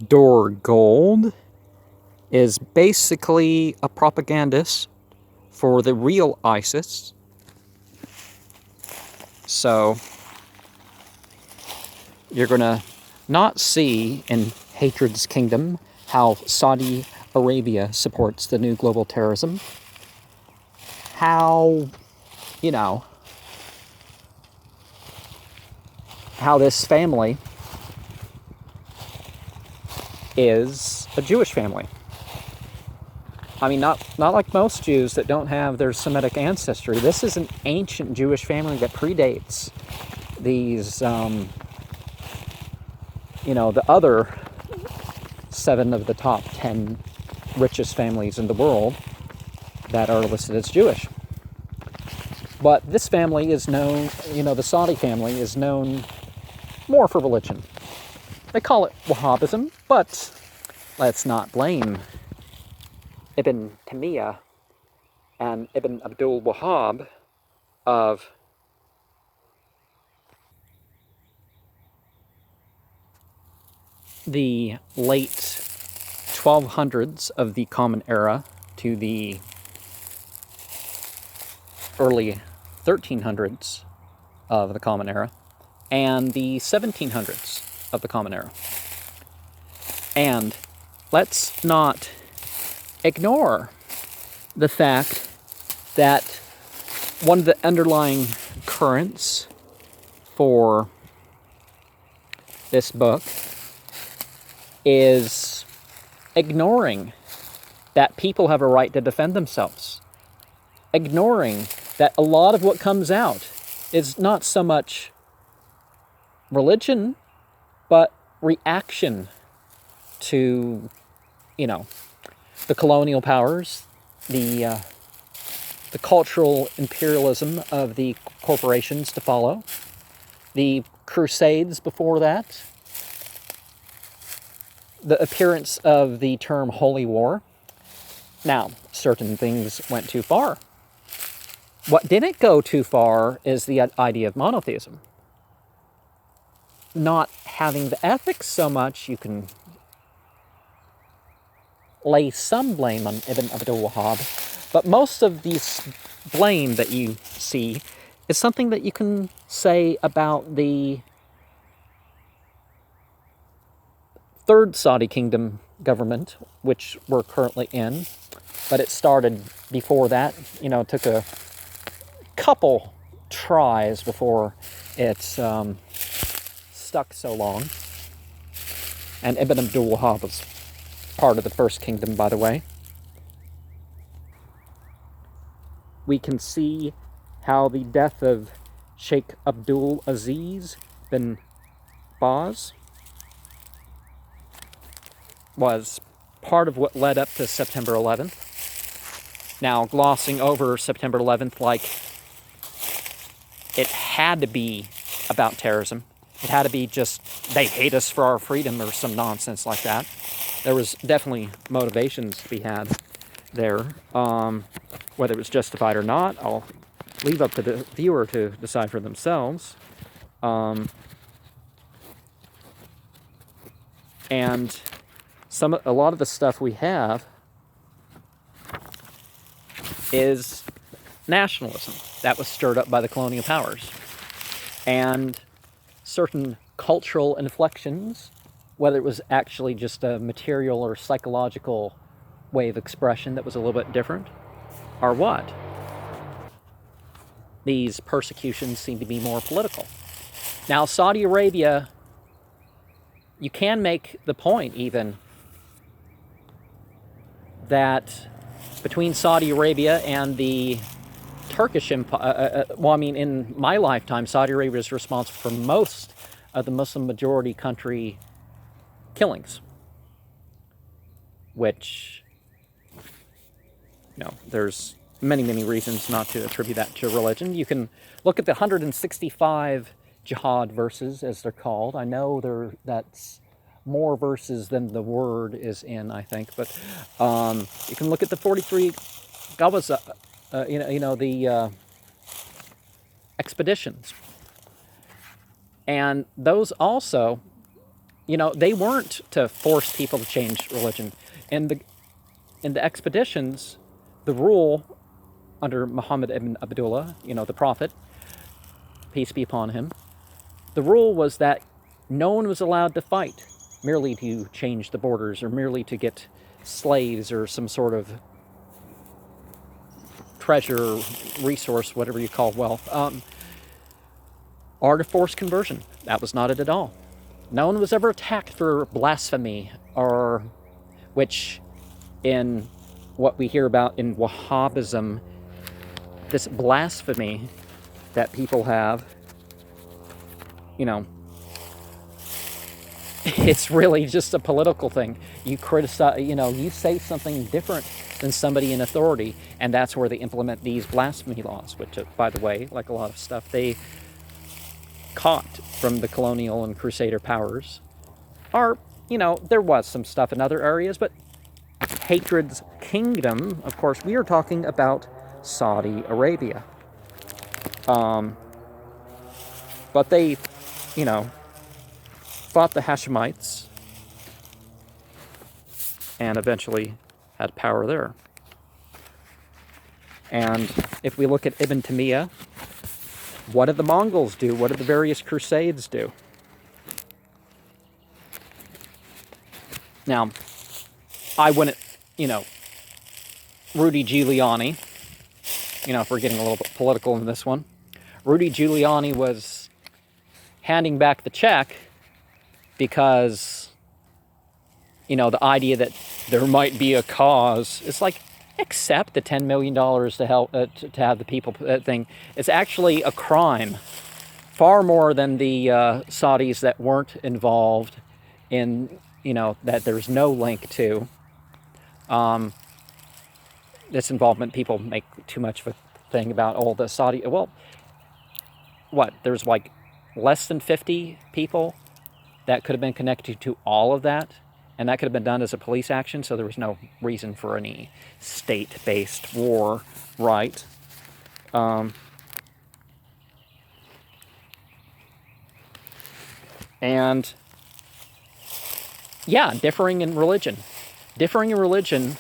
Dore Gold is basically a propagandist for the real ISIS. So you're going to not see in Hatred's Kingdom how Saudi Arabia supports the new global terrorism. How, how this family is a Jewish family. I mean, not like most Jews that don't have their Semitic ancestry. This is an ancient Jewish family that predates these, the other 7 of the top 10 richest families in the world that are listed as Jewish. But this family is known, the Saudi family is known more for religion. They call it Wahhabism, but let's not blame Ibn Taymiyyah and Ibn Abdul Wahhab of the late 1200s of the Common Era to the early 1300s of the Common Era and the 1700s of the Common Era. And let's not ignore the fact that one of the underlying currents for this book is ignoring that people have a right to defend themselves. Ignoring that a lot of what comes out is not so much religion, but reaction to, the colonial powers, the cultural imperialism of the corporations to follow, the Crusades before that, the appearance of the term Holy War. Now, certain things went too far. What didn't go too far is the idea of monotheism. Not having the ethics so much, you can lay some blame on Ibn Abdul Wahhab, but most of this blame that you see is something that you can say about the third Saudi Kingdom government, which we're currently in, but it started before that. It took a couple tries before it stuck so long. And Ibn Abdul Wahhab was part of the first kingdom, by the way. We can see how the death of Sheikh Abdul Aziz bin Baz was part of what led up to September 11th. Now, glossing over September 11th like it had to be about terrorism. It had to be just, they hate us for our freedom or some nonsense like that. There was definitely motivations to be had there. Whether it was justified or not, I'll leave up to the viewer to decide for themselves. And a lot of the stuff we have is nationalism that was stirred up by the colonial powers. And certain cultural inflections, whether it was actually just a material or psychological way of expression that was a little bit different, or what? These persecutions seem to be more political. Now, Saudi Arabia, you can make the point even that between Saudi Arabia and the Turkish Empire, in my lifetime, Saudi Arabia is responsible for most of the Muslim majority country killings, which, there's many, many reasons not to attribute that to religion. You can look at the 165 jihad verses, as they're called. I know that's more verses than the word is in, I think, but you can look at the 43 Gawaza, the expeditions. And those also, they weren't to force people to change religion. In the expeditions, the rule under Muhammad ibn Abdullah, the prophet, peace be upon him, the rule was that no one was allowed to fight merely to change the borders or merely to get slaves or some sort of treasure, resource, whatever you call wealth, or to force conversion. That was not it at all. No one was ever attacked for blasphemy, or which in what we hear about in Wahhabism, this blasphemy that people have, it's really just a political thing. You criticize, you say something different than somebody in authority, and that's where they implement these blasphemy laws, which, by the way, like a lot of stuff, they caught from the colonial and crusader powers. Or, there was some stuff in other areas, but hatred's kingdom, of course, we are talking about Saudi Arabia. But they, fought the Hashemites and eventually had power there. And if we look at Ibn Taymiyyah, what did the Mongols do? What did the various crusades do? Now, I wouldn't, Rudy Giuliani, if we're getting a little bit political in this one, Rudy Giuliani was handing back the check because, the idea that there might be a cause, it's like, accept the $10 million to help, to have the people thing. It's actually a crime, far more than the Saudis that weren't involved in, that there's no link to. This involvement, people make too much of a thing about all the Saudi, well, what, there's like less than 50 people that could have been connected to all of that, and that could have been done as a police action, so there was no reason for any state-based war, right? And, yeah, differing in religion. Differing in religion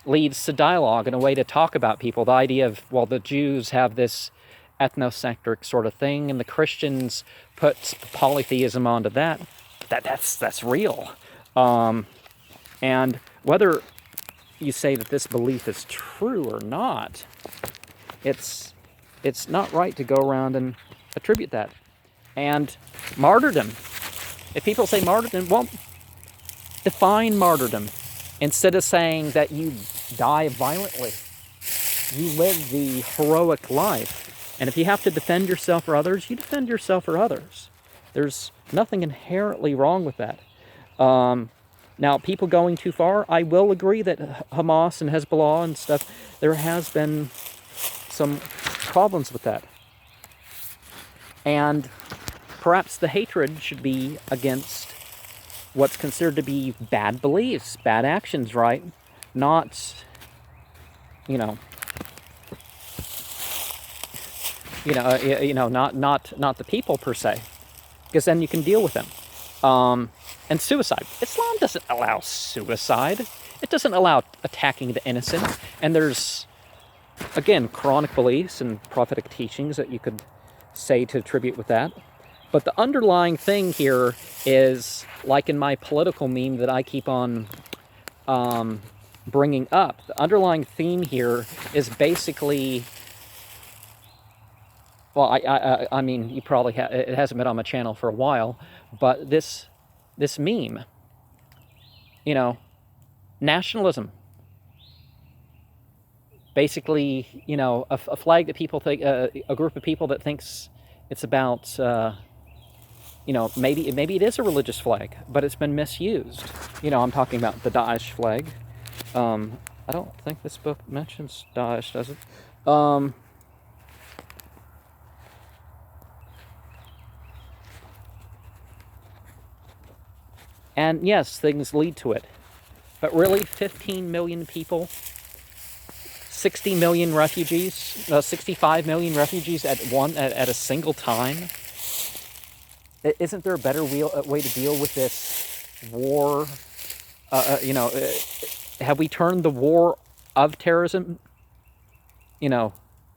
leads to dialogue and a way to talk about people. The idea of, well, the Jews have this ethnocentric sort of thing, and the Christians put polytheism onto that. That's real. And whether you say that this belief is true or not, it's not right to go around and attribute that. And martyrdom. If people say martyrdom, well, define martyrdom. Instead of saying that you die violently, you live the heroic life. And if you have to defend yourself or others, you defend yourself or others. There's nothing inherently wrong with that. Now, people going too far, I will agree that Hamas and Hezbollah and stuff, there has been some problems with that. And perhaps the hatred should be against what's considered to be bad beliefs, bad actions, right? Not, not the people per se, because then you can deal with them. And suicide. Islam doesn't allow suicide. It doesn't allow attacking the innocent. And there's, again, Quranic beliefs and prophetic teachings that you could say to attribute with that. But the underlying thing here is, like in my political meme that I keep on bringing up, the underlying theme here is basically, well, I mean, you probably it hasn't been on my channel for a while, but this meme, nationalism. Basically, a flag that people think, a group of people that thinks it's about, maybe it is a religious flag, but it's been misused. I'm talking about the Daesh flag. I don't think this book mentions Daesh, does it? And yes, things lead to it. But really, 15 million people, 60 million refugees, 65 million refugees at a single time. Isn't there a better way to deal with this war? You know, have we turned the war of terrorism, you know,